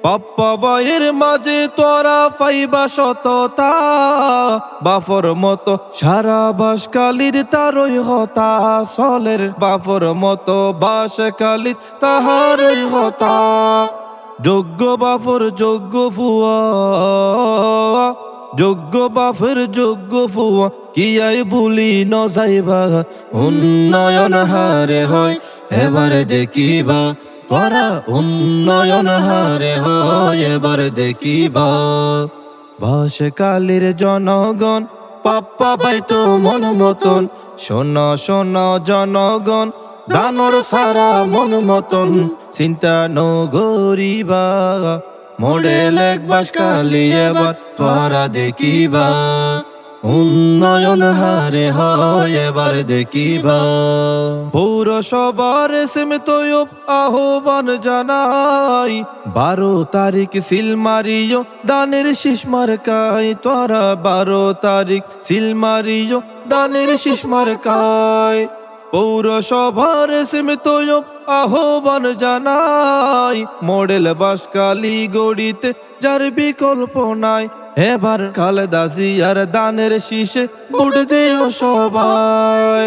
পাপ্পা বয়ের মাঝে তোরা পাইবা সততা, বাফর মতো সারা বাসকালির তারই হতা, সলের বাফর মতো বাসকালির তাহারই হতা। যোগ্য বাফর যোগ্য ফুয়া, যোগ্য বাফের যোগ্য ফুয়া, কি আই ভুলি ন যাইবা। উন্নয়ন হারে হয় এবারে দেখিবা, তোরা উন্নয়ন হারে হয় এবার দেখিবা। বাসকালের জনগণ পাপ্পা পাইতো মন মতন, শোনো শোনো জনগণ দানর সারা মন মতন, চিন্তা নগরিবা। মডেল এক বাসকালি এবার তোরা দেখিবা, উন্নয়ন হারে হয় এবার দেখিবা। পৌরসভার সীমিত আহ্বান জানাই, 12 তারিখ সিল মারিও দানের শীষ মার্কায়, তোরা 12 তারিখ সিল মারিও দানের শীষ মার্কায়। পৌরসভার সীমিত আহ্বান জানাই, মডেল বাসকালি গড়িতে যার বিকল্প নাই, এবার খালেদা জিয়ার দানের শীষে ভোট দিও সবাই।